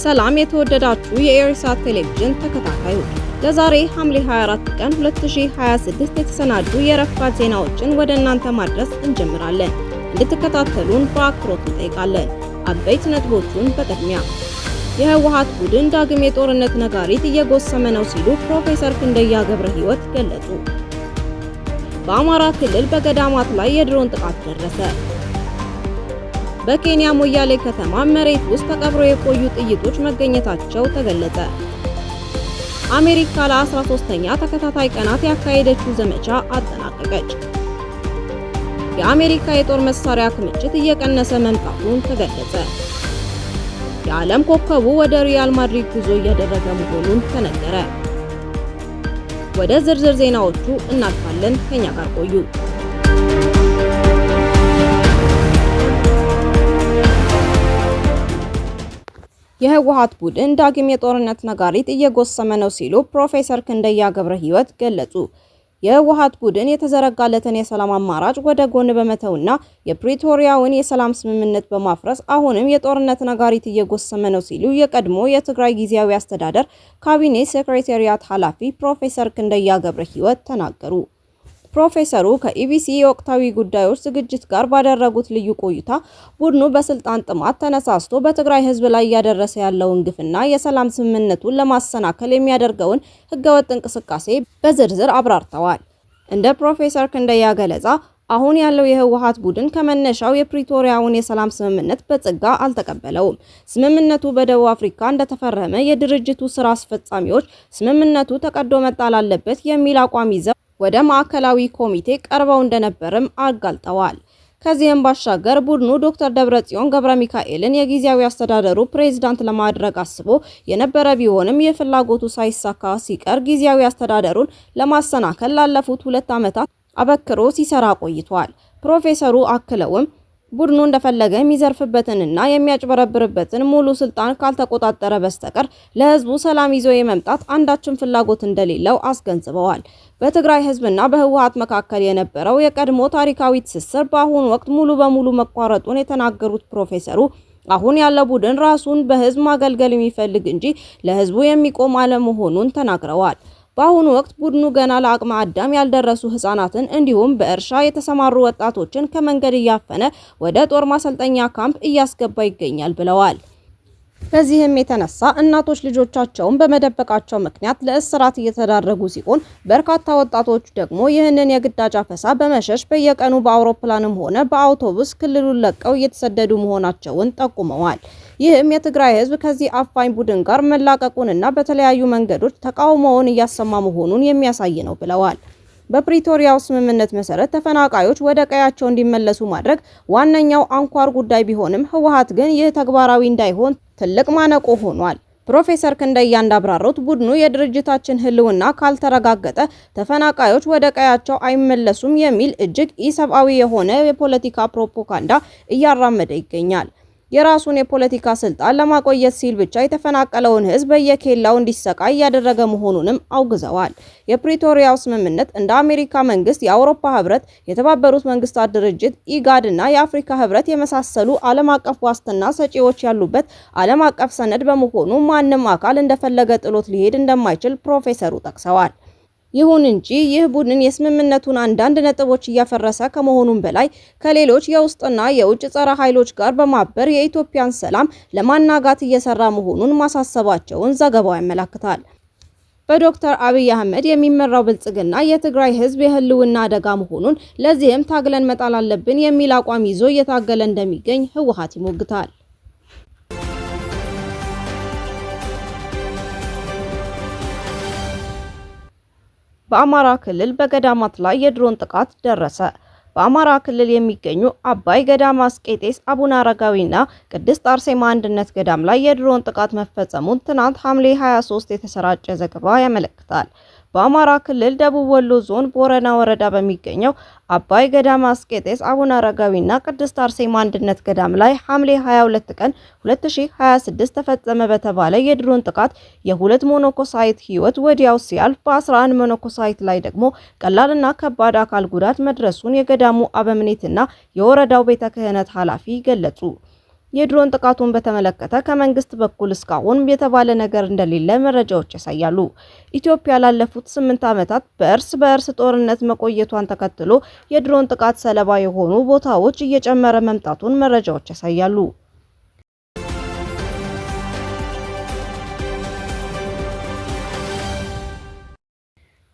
ሰላም የተወደዳችሁ የኤርሳት ቴሌቪዥን ተከታታዮች፣ ለዛሬ ሐምሌ 24 ቀን 2026 የተሰናዱ የረፋድ ዜናዎችን ወደ እናንተ ማድረስ እንጀምራለን። እንድትከታተሉን በአክብሮት እንጠይቃለን። አበይት ነጥቦቹን በቅድሚያ የህወሓት ቡድን ዳግም የጦርነት ነጋሪት እየጎሰመ ነው ሲሉ ፕሮፌሰር ክንደያ ገብረ ሕይወት ገለጹ። በአማራ ክልል በገዳማት ላይ የድሮን ጥቃት ደረሰ። በኬንያ ሞያሌ ከተማ መሬት ውስጥ ተቀብሮ የቆዩ ጥይቶች መገኘታቸው ተገለጸ። አሜሪካ ለ13ኛ ተከታታይ ቀናት ያካሄደችው ዘመቻ አጠናቀቀች። የአሜሪካ የጦር መሳሪያ ክምችት እየቀነሰ መምጣቱን ተገለጸ። የዓለም ኮከቡ ወደ ሪያል ማድሪድ ጉዞ እያደረገ መሆኑን ተነገረ። ወደ ዝርዝር ዜናዎቹ እናልፋለን። ከኛ ጋር ቆዩ። የህወሓት ቡድን ዳግም የጦርነት ነጋሪት እየጎሰመ ነው ሲሉ ፕሮፌሰር ክንደያ ገብረ ሕይወት ገለጹ። የህወሓት ቡድን የተዘረጋለትን የሰላም አማራጭ ወደ ጎን በመተውና የፕሪቶሪያውን የሰላም ስምምነት በማፍረስ አሁንም የጦርነት ነጋሪት እየጎሰመ ነው ሲሉ የቀድሞ የትግራይ ጊዜያዊ አስተዳደር ካቢኔ ሴክሬታሪያት ኃላፊ ፕሮፌሰር ክንደያ ገብረ ሕይወት ተናገሩ። ፕሮፌሰሩ ከኢቢሲ የወቅታዊ ጉዳዮች ዝግጅት ጋር ባደረጉት ልዩ ቆይታ ቡድኑ በስልጣን ጥማት ተነሳስቶ በትግራይ ህዝብ ላይ እያደረሰ ያለውን ግፍና የሰላም ስምምነቱን ለማሰናከል የሚያደርገውን ህገወጥ እንቅስቃሴ በዝርዝር አብራርተዋል። እንደ ፕሮፌሰር ክንደያ ገለጻ አሁን ያለው የህወሓት ቡድን ከመነሻው የፕሪቶሪያውን የሰላም ስምምነት በጽጋ አልተቀበለውም። ስምምነቱ በደቡብ አፍሪካ እንደተፈረመ የድርጅቱ ስራ አስፈጻሚዎች ስምምነቱ ተቀዶ መጣል አለበት የሚል አቋም ይዘው ወደ ማዕከላዊ ኮሚቴ ቀርበው እንደነበርም አጋልጠዋል። ከዚህም ባሻገር ቡድኑ ዶክተር ደብረጽዮን ገብረ ሚካኤልን የጊዜያዊ አስተዳደሩ ፕሬዝዳንት ለማድረግ አስቦ የነበረ ቢሆንም የፍላጎቱ ሳይሳካ ሲቀር ጊዜያዊ አስተዳደሩን ለማሰናከል ላለፉት 2 ዓመታት አበክሮ ሲሰራ ቆይቷል። ፕሮፌሰሩ አክለውም ቡድኑ እንደፈለገ የሚዘርፍበትንና የሚያጭበረብርበትን ሙሉ ስልጣን ካልተቆጣጠረ በስተቀር ለህዝቡ ሰላም ይዞ የመምጣት አንዳችም ፍላጎት እንደሌለው አስገንዝበዋል። በትግራይ ህዝብና በህወሓት መካከል የነበረው የቀድሞ ታሪካዊ ትስስር በአሁኑ ወቅት ሙሉ በሙሉ መቋረጡን የተናገሩት ፕሮፌሰሩ አሁን ያለው ቡድን ራሱን በህዝብ ማገልገል የሚፈልግ እንጂ ለህዝቡ የሚቆም አለመሆኑን ተናግረዋል። በአሁኑ ወቅት ቡድኑ ገና ለአቅመ አዳም ያልደረሱ ህጻናትን እንዲሁም በእርሻ የተሰማሩ ወጣቶችን ከመንገድ እያፈነ ወደ ጦር ማሰልጠኛ ካምፕ እያስገባ ይገኛል ብለዋል። በዚህም የተነሳ እናቶች ልጆቻቸውን በመደበቃቸው ምክንያት ለእስራት እየተዳረጉ ሲሆን በርካታ ወጣቶች ደግሞ ይህንን የግዳጅ አፈሳ በመሸሽ በየቀኑ በአውሮፕላንም ሆነ በአውቶቡስ ክልሉን ለቀው እየተሰደዱ መሆናቸውን ጠቁመዋል። ይህም የትግራይ ህዝብ ከዚህ አፋኝ ቡድን ጋር መላቀቁንና በተለያዩ መንገዶች ተቃውሞውን እያሰማ መሆኑን የሚያሳይ ነው ብለዋል። በፕሪቶሪያው ስምምነት መሰረት ተፈናቃዮች ወደ ቀያቸው እንዲመለሱ ማድረግ ዋነኛው አንኳር ጉዳይ ቢሆንም ህወሓት ግን ይህ ተግባራዊ እንዳይሆን ትልቅ ማነቆ ሆኗል። ፕሮፌሰር ክንደያ እንዳብራሩት ቡድኑ የድርጅታችን ህልውና ካልተረጋገጠ ተፈናቃዮች ወደ ቀያቸው አይመለሱም የሚል እጅግ ኢሰብአዊ የሆነ የፖለቲካ ፕሮፓጋንዳ እያራመደ ይገኛል። የራሱን የፖለቲካ ስልጣን ለማቆየት ሲል ብቻ የተፈናቀለውን ህዝብ በየኬላው እንዲሰቃይ ያደረገ መሆኑንም አውግዘዋል። የፕሪቶሪያው ስምምነት እንደ አሜሪካ መንግስት፣ የአውሮፓ ህብረት፣ የተባበሩት መንግስታት ድርጅት፣ ኢጋድ እና የአፍሪካ ህብረት የመሳሰሉ ዓለም አቀፍ ዋስትና ሰጪዎች ያሉበት ዓለም አቀፍ ሰነድ በመሆኑ ማንም አካል እንደፈለገ ጥሎት ሊሄድ እንደማይችል ፕሮፌሰሩ ጠቅሰዋል። ይሁን እንጂ ይህ ቡድን የስምምነቱን አንዳንድ ነጥቦች እያፈረሰ ከመሆኑም በላይ ከሌሎች የውስጥና የውጭ ጸረ ኃይሎች ጋር በማበር የኢትዮጵያን ሰላም ለማናጋት እየሰራ መሆኑን ማሳሰባቸውን ዘገባው ያመለክታል። በዶክተር አብይ አህመድ የሚመራው ብልጽግና የትግራይ ህዝብ የህልውና አደጋ መሆኑን ለዚህም ታግለን መጣል አለብን የሚል አቋም ይዞ እየታገለ እንደሚገኝ ህወሓት ይሞግታል። በአማራ ክልል በገዳማት ላይ የድሮን ጥቃት ደረሰ። በአማራ ክልል የሚገኙ አባይ ገዳም አስቄጤስ፣ አቡነ አረጋዊና ቅድስት አርሴማ አንድነት ገዳም ላይ የድሮን ጥቃት መፈጸሙን ትናንት ሐምሌ 23 የተሰራጨ ዘገባ ያመለክታል። በአማራ ክልል ደቡብ ወሎ ዞን ቦረና ወረዳ በሚገኘው አባይ ገዳም አስቄጤስ፣ አቡነ አረጋዊና ቅድስት አርሴማ አንድነት ገዳም ላይ ሐምሌ 22 ቀን 2026 ተፈጸመ በተባለ የድሮን ጥቃት የሁለት ሞኖኮሳይት ህይወት ወዲያው ሲያልፍ በ11 ሞኖኮሳይት ላይ ደግሞ ቀላልና ከባድ አካል ጉዳት መድረሱን የገዳሙ አበምኔትና የወረዳው ቤተ ክህነት ኃላፊ ገለጹ። የድሮን ጥቃቱን በተመለከተ ከመንግስት በኩል እስካሁን የተባለ ነገር እንደሌለ መረጃዎች ያሳያሉ። ኢትዮጵያ ላለፉት 8 ዓመታት በእርስ በእርስ ጦርነት መቆየቷን ተከትሎ የድሮን ጥቃት ሰለባ የሆኑ ቦታዎች እየጨመረ መምጣቱን መረጃዎች ያሳያሉ።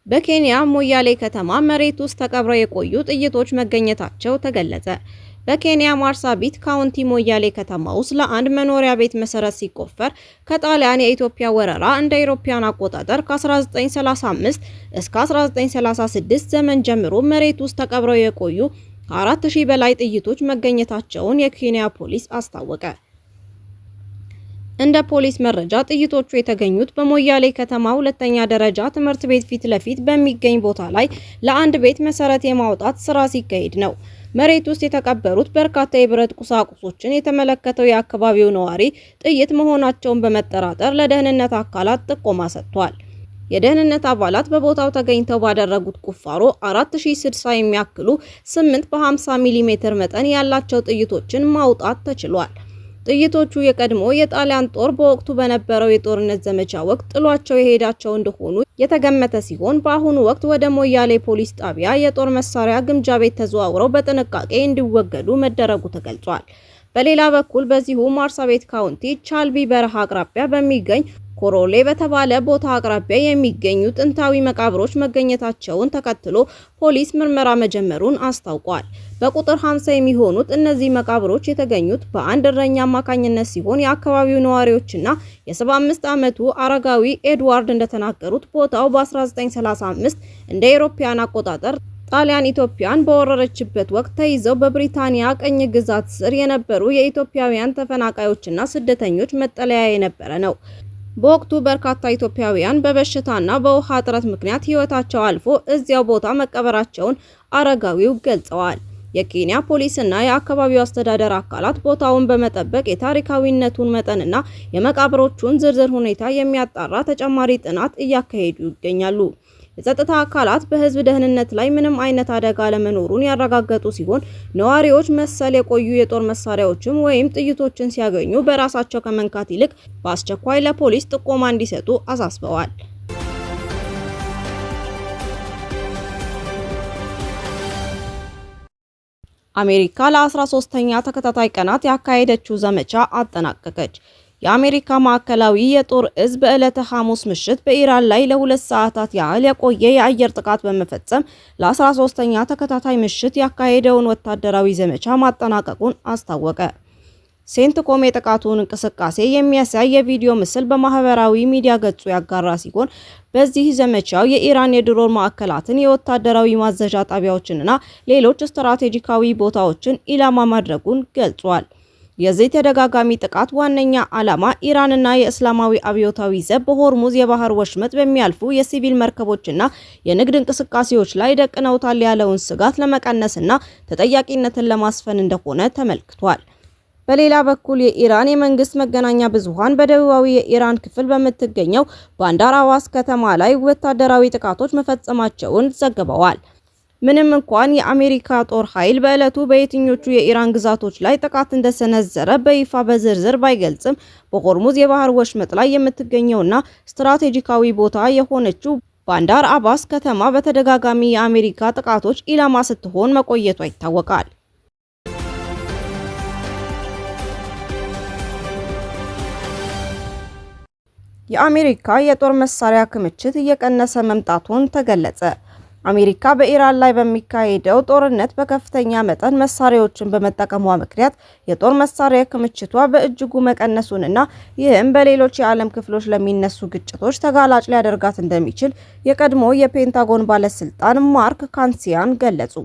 በኬንያ ሞያሌ ከተማ መሬት ውስጥ ተቀብረው የቆዩ ጥይቶች መገኘታቸው ተገለጸ። በኬንያ ማርሳቢት ካውንቲ ሞያሌ ከተማ ውስጥ ለአንድ መኖሪያ ቤት መሰረት ሲቆፈር ከጣሊያን የኢትዮጵያ ወረራ እንደ አውሮፓውያን አቆጣጠር ከ1935 እስከ 1936 ዘመን ጀምሮ መሬት ውስጥ ተቀብረው የቆዩ ከ4000 በላይ ጥይቶች መገኘታቸውን የኬንያ ፖሊስ አስታወቀ። እንደ ፖሊስ መረጃ ጥይቶቹ የተገኙት በሞያሌ ከተማ ሁለተኛ ደረጃ ትምህርት ቤት ፊት ለፊት በሚገኝ ቦታ ላይ ለአንድ ቤት መሰረት የማውጣት ስራ ሲካሄድ ነው። መሬት ውስጥ የተቀበሩት በርካታ የብረት ቁሳቁሶችን የተመለከተው የአካባቢው ነዋሪ ጥይት መሆናቸውን በመጠራጠር ለደህንነት አካላት ጥቆማ ሰጥቷል። የደህንነት አባላት በቦታው ተገኝተው ባደረጉት ቁፋሮ 4060 የሚያክሉ 8 በ50 ሚሜ መጠን ያላቸው ጥይቶችን ማውጣት ተችሏል። ጥይቶቹ የቀድሞ የጣሊያን ጦር በወቅቱ በነበረው የጦርነት ዘመቻ ወቅት ጥሏቸው የሄዳቸው እንደሆኑ የተገመተ ሲሆን በአሁኑ ወቅት ወደ ሞያሌ ፖሊስ ጣቢያ የጦር መሳሪያ ግምጃ ቤት ተዘዋውረው በጥንቃቄ እንዲወገዱ መደረጉ ተገልጿል። በሌላ በኩል በዚሁ ማርሳቤት ካውንቲ ቻልቢ በረሃ አቅራቢያ በሚገኝ ኮሮሌ በተባለ ቦታ አቅራቢያ የሚገኙ ጥንታዊ መቃብሮች መገኘታቸውን ተከትሎ ፖሊስ ምርመራ መጀመሩን አስታውቋል። በቁጥር 50 የሚሆኑት እነዚህ መቃብሮች የተገኙት በአንድ እረኛ አማካኝነት ሲሆን የአካባቢው ነዋሪዎችና የ75 ዓመቱ አረጋዊ ኤድዋርድ እንደተናገሩት ቦታው በ1935 እንደ አውሮፓውያን አቆጣጠር ጣሊያን ኢትዮጵያን በወረረችበት ወቅት ተይዘው በብሪታንያ ቅኝ ግዛት ስር የነበሩ የኢትዮጵያውያን ተፈናቃዮችና ስደተኞች መጠለያ የነበረ ነው። በወቅቱ በርካታ ኢትዮጵያውያን በበሽታና በውሃ እጥረት ምክንያት ሕይወታቸው አልፎ እዚያው ቦታ መቀበራቸውን አረጋዊው ገልጸዋል። የኬንያ ፖሊስና የአካባቢው አስተዳደር አካላት ቦታውን በመጠበቅ የታሪካዊነቱን መጠንና የመቃብሮቹን ዝርዝር ሁኔታ የሚያጣራ ተጨማሪ ጥናት እያካሄዱ ይገኛሉ። የጸጥታ አካላት በህዝብ ደህንነት ላይ ምንም አይነት አደጋ ለመኖሩን ያረጋገጡ ሲሆን ነዋሪዎች መሰል የቆዩ የጦር መሳሪያዎችን ወይም ጥይቶችን ሲያገኙ በራሳቸው ከመንካት ይልቅ በአስቸኳይ ለፖሊስ ጥቆማ እንዲሰጡ አሳስበዋል። አሜሪካ ለ13ኛ ተከታታይ ቀናት ያካሄደችው ዘመቻ አጠናቀቀች። የአሜሪካ ማዕከላዊ የጦር እዝ በዕለተ ሐሙስ ምሽት በኢራን ላይ ለ2 ሰዓታት ያህል የቆየ የአየር ጥቃት በመፈጸም ለ13ኛ ተከታታይ ምሽት ያካሄደውን ወታደራዊ ዘመቻ ማጠናቀቁን አስታወቀ። ሴንትኮም የጥቃቱን እንቅስቃሴ የሚያሳይ የቪዲዮ ምስል በማህበራዊ ሚዲያ ገጹ ያጋራ ሲሆን በዚህ ዘመቻው የኢራን የድሮን ማዕከላትን፣ የወታደራዊ ማዘዣ ጣቢያዎችንና ሌሎች ስትራቴጂካዊ ቦታዎችን ኢላማ ማድረጉን ገልጿል። የዚህ ተደጋጋሚ ጥቃት ዋነኛ ዓላማ ኢራንና የእስላማዊ አብዮታዊ ዘብ በሆርሙዝ የባህር ወሽመጥ በሚያልፉ የሲቪል መርከቦችና የንግድ እንቅስቃሴዎች ላይ ደቅነውታል ያለውን ስጋት ለመቀነስና ተጠያቂነትን ለማስፈን እንደሆነ ተመልክቷል። በሌላ በኩል የኢራን የመንግስት መገናኛ ብዙሃን በደቡባዊ የኢራን ክፍል በምትገኘው ባንዳር አባስ ከተማ ላይ ወታደራዊ ጥቃቶች መፈጸማቸውን ዘግበዋል። ምንም እንኳን የአሜሪካ ጦር ኃይል በዕለቱ በየትኞቹ የኢራን ግዛቶች ላይ ጥቃት እንደሰነዘረ በይፋ በዝርዝር ባይገልጽም በሆርሙዝ የባህር ወሽመጥ ላይ የምትገኘውና ስትራቴጂካዊ ቦታ የሆነችው ባንዳር አባስ ከተማ በተደጋጋሚ የአሜሪካ ጥቃቶች ኢላማ ስትሆን መቆየቷ ይታወቃል። የአሜሪካ የጦር መሳሪያ ክምችት እየቀነሰ መምጣቱን ተገለጸ። አሜሪካ በኢራን ላይ በሚካሄደው ጦርነት በከፍተኛ መጠን መሳሪያዎችን በመጠቀሟ ምክንያት የጦር መሳሪያ ክምችቷ በእጅጉ መቀነሱንና ይህም በሌሎች የዓለም ክፍሎች ለሚነሱ ግጭቶች ተጋላጭ ሊያደርጋት እንደሚችል የቀድሞ የፔንታጎን ባለስልጣን ማርክ ካንሲያን ገለጹ።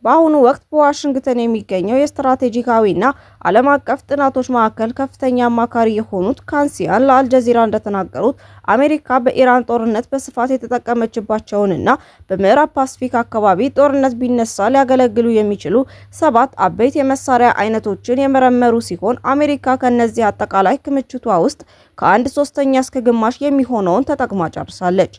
በአሁኑ ወቅት በዋሽንግተን የሚገኘው የስትራቴጂካዊና ዓለም አቀፍ ጥናቶች ማዕከል ከፍተኛ አማካሪ የሆኑት ካንሲያን ለአልጀዚራ እንደተናገሩት አሜሪካ በኢራን ጦርነት በስፋት የተጠቀመችባቸውንና በምዕራብ ፓሲፊክ አካባቢ ጦርነት ቢነሳ ሊያገለግሉ የሚችሉ 7 አበይት የመሳሪያ አይነቶችን የመረመሩ ሲሆን አሜሪካ ከነዚህ አጠቃላይ ክምችቷ ውስጥ ከ1/3 እስከ ግማሽ የሚሆነውን ተጠቅማ ጨርሳለች።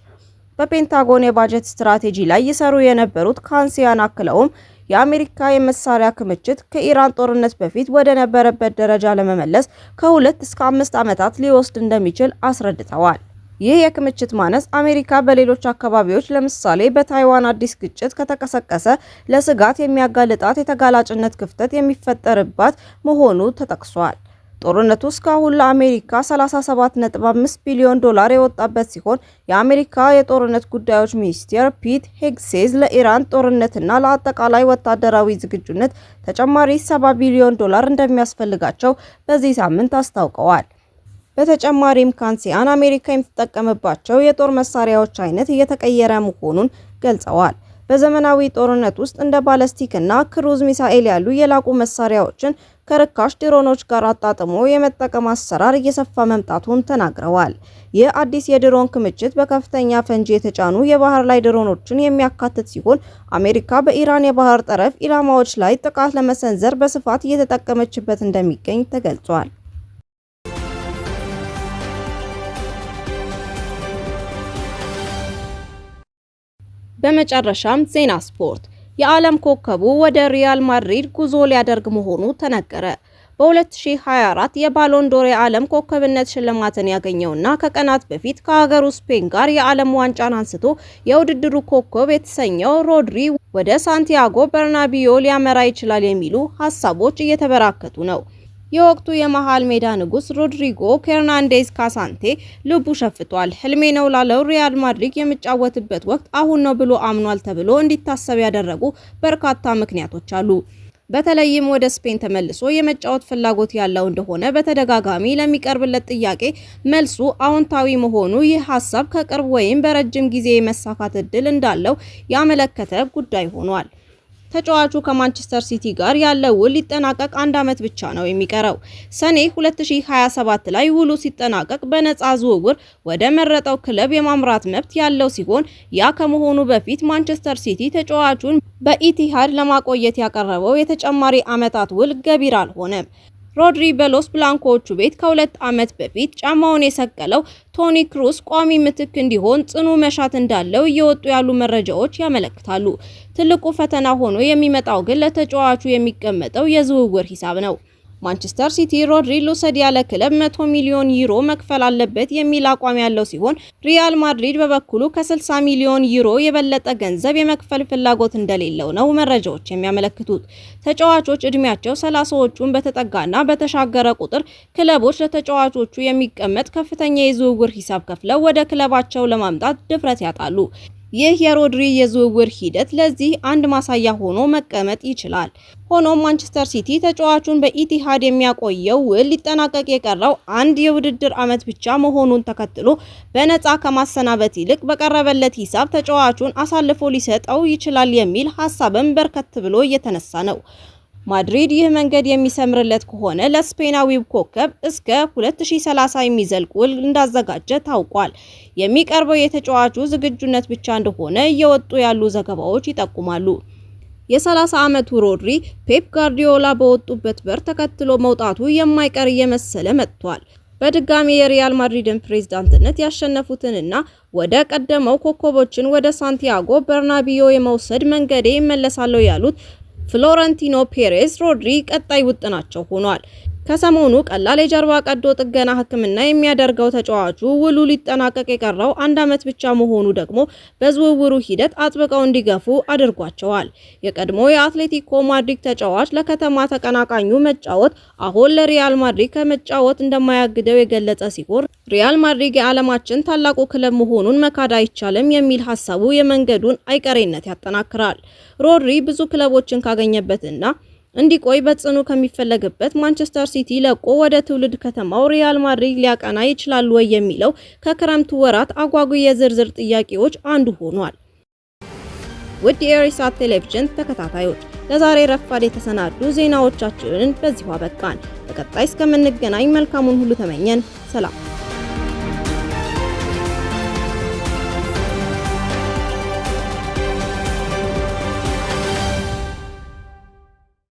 በፔንታጎን የባጀት ስትራቴጂ ላይ ይሰሩ የነበሩት ካንሲያን አክለውም የአሜሪካ የመሳሪያ ክምችት ከኢራን ጦርነት በፊት ወደ ነበረበት ደረጃ ለመመለስ ከ2 እስከ 5 ዓመታት ሊወስድ እንደሚችል አስረድተዋል። ይህ የክምችት ማነስ አሜሪካ በሌሎች አካባቢዎች ለምሳሌ በታይዋን አዲስ ግጭት ከተቀሰቀሰ ለስጋት የሚያጋልጣት የተጋላጭነት ክፍተት የሚፈጠርባት መሆኑ ተጠቅሷል። ጦርነቱ እስካሁን ለአሜሪካ 37.5 ቢሊዮን ዶላር የወጣበት ሲሆን የአሜሪካ የጦርነት ጉዳዮች ሚኒስቴር ፒት ሄግሴዝ ለኢራን ጦርነትና ለአጠቃላይ ወታደራዊ ዝግጁነት ተጨማሪ 70 ቢሊዮን ዶላር እንደሚያስፈልጋቸው በዚህ ሳምንት አስታውቀዋል። በተጨማሪም ካንሲያን አሜሪካ የምትጠቀምባቸው የጦር መሳሪያዎች አይነት እየተቀየረ መሆኑን ገልጸዋል። በዘመናዊ ጦርነት ውስጥ እንደ ባለስቲክ እና ክሩዝ ሚሳኤል ያሉ የላቁ መሳሪያዎችን ከርካሽ ድሮኖች ጋር አጣጥሞ የመጠቀም አሰራር እየሰፋ መምጣቱን ተናግረዋል። ይህ አዲስ የድሮን ክምችት በከፍተኛ ፈንጂ የተጫኑ የባህር ላይ ድሮኖችን የሚያካትት ሲሆን አሜሪካ በኢራን የባህር ጠረፍ ኢላማዎች ላይ ጥቃት ለመሰንዘር በስፋት እየተጠቀመችበት እንደሚገኝ ተገልጿል። በመጨረሻም ዜና ስፖርት። የዓለም ኮከቡ ወደ ሪያል ማድሪድ ጉዞ ሊያደርግ መሆኑ ተነገረ። በ2024 የባሎን ዶር የዓለም ኮከብነት ሽልማትን ያገኘውና ከቀናት በፊት ከሀገሩ ስፔን ጋር የዓለም ዋንጫን አንስቶ የውድድሩ ኮከብ የተሰኘው ሮድሪ ወደ ሳንቲያጎ በርናቢዮ ሊያመራ ይችላል የሚሉ ሀሳቦች እየተበራከቱ ነው። የወቅቱ የመሃል ሜዳ ንጉስ ሮድሪጎ ሄርናንዴዝ ካሳንቴ ልቡ ሸፍቷል። ህልሜ ነው ላለው ሪያል ማድሪድ የሚጫወትበት ወቅት አሁን ነው ብሎ አምኗል ተብሎ እንዲታሰብ ያደረጉ በርካታ ምክንያቶች አሉ። በተለይም ወደ ስፔን ተመልሶ የመጫወት ፍላጎት ያለው እንደሆነ በተደጋጋሚ ለሚቀርብለት ጥያቄ መልሱ አዎንታዊ መሆኑ ይህ ሀሳብ ከቅርብ ወይም በረጅም ጊዜ የመሳካት እድል እንዳለው ያመለከተ ጉዳይ ሆኗል። ተጫዋቹ ከማንቸስተር ሲቲ ጋር ያለው ውል ሊጠናቀቅ 1 ዓመት ብቻ ነው የሚቀረው። ሰኔ 2027 ላይ ውሉ ሲጠናቀቅ በነፃ ዝውውር ወደ መረጠው ክለብ የማምራት መብት ያለው ሲሆን ያ ከመሆኑ በፊት ማንቸስተር ሲቲ ተጫዋቹን በኢቲሃድ ለማቆየት ያቀረበው የተጨማሪ ዓመታት ውል ገቢር አልሆነም። ሮድሪ በሎስ ብላንኮቹ ቤት ከ2 ዓመት በፊት ጫማውን የሰቀለው ቶኒ ክሩስ ቋሚ ምትክ እንዲሆን ጽኑ መሻት እንዳለው እየወጡ ያሉ መረጃዎች ያመለክታሉ። ትልቁ ፈተና ሆኖ የሚመጣው ግን ለተጫዋቹ የሚቀመጠው የዝውውር ሂሳብ ነው። ማንቸስተር ሲቲ ሮድሪ ልውሰድ ያለ ክለብ 100 ሚሊዮን ዩሮ መክፈል አለበት የሚል አቋም ያለው ሲሆን ሪያል ማድሪድ በበኩሉ ከ60 ሚሊዮን ዩሮ የበለጠ ገንዘብ የመክፈል ፍላጎት እንደሌለው ነው መረጃዎች የሚያመለክቱት። ተጫዋቾች እድሜያቸው 30ዎቹን በተጠጋና በተሻገረ ቁጥር ክለቦች ለተጫዋቾቹ የሚቀመጥ ከፍተኛ የዝውውር ሂሳብ ከፍለው ወደ ክለባቸው ለማምጣት ድፍረት ያጣሉ። ይህ የሮድሪ የዝውውር ሂደት ለዚህ አንድ ማሳያ ሆኖ መቀመጥ ይችላል። ሆኖም ማንቸስተር ሲቲ ተጫዋቹን በኢቲሃድ የሚያቆየው ውል ሊጠናቀቅ የቀረው አንድ የውድድር ዓመት ብቻ መሆኑን ተከትሎ በነፃ ከማሰናበት ይልቅ በቀረበለት ሂሳብ ተጫዋቹን አሳልፎ ሊሰጠው ይችላል የሚል ሀሳብም በርከት ብሎ እየተነሳ ነው። ማድሪድ ይህ መንገድ የሚሰምርለት ከሆነ ለስፔናዊው ኮከብ እስከ 2030 የሚዘልቅ ውል እንዳዘጋጀ ታውቋል። የሚቀርበው የተጫዋቹ ዝግጁነት ብቻ እንደሆነ እየወጡ ያሉ ዘገባዎች ይጠቁማሉ። የ30 ዓመቱ ሮድሪ ፔፕ ጋርዲዮላ በወጡበት በር ተከትሎ መውጣቱ የማይቀር እየመሰለ መጥቷል። በድጋሚ የሪያል ማድሪድን ፕሬዝዳንትነት ያሸነፉትንና ወደ ቀደመው ኮከቦችን ወደ ሳንቲያጎ በርናቢዮ የመውሰድ መንገዴ ይመለሳለሁ ያሉት ፍሎረንቲኖ ፔሬዝ ሮድሪ ቀጣይ ውጥናቸው ሆኗል። ከሰሞኑ ቀላል የጀርባ ቀዶ ጥገና ሕክምና የሚያደርገው ተጫዋቹ ውሉ ሊጠናቀቅ የቀረው 1 ዓመት ብቻ መሆኑ ደግሞ በዝውውሩ ሂደት አጥብቀው እንዲገፉ አድርጓቸዋል። የቀድሞ የአትሌቲኮ ማድሪድ ተጫዋች ለከተማ ተቀናቃኙ መጫወት አሁን ለሪያል ማድሪድ ከመጫወት እንደማያግደው የገለጸ ሲሆን ሪያል ማድሪድ የዓለማችን ታላቁ ክለብ መሆኑን መካድ አይቻልም የሚል ሀሳቡ የመንገዱን አይቀሬነት ያጠናክራል። ሮድሪ ብዙ ክለቦችን ካገኘበትና እንዲቆይ በጽኑ ከሚፈለግበት ማንቸስተር ሲቲ ለቆ ወደ ትውልድ ከተማው ሪያል ማድሪድ ሊያቀና ይችላል ወይ የሚለው ከክረምቱ ወራት አጓጊ የዝርዝር ጥያቄዎች አንዱ ሆኗል። ውድ የኢሳት ቴሌቪዥን ተከታታዮች ለዛሬ ረፋድ የተሰናዱ ዜናዎቻችንን በዚሁ አበቃን። በቀጣይ እስከምንገናኝ መልካሙን ሁሉ ተመኘን። ሰላም።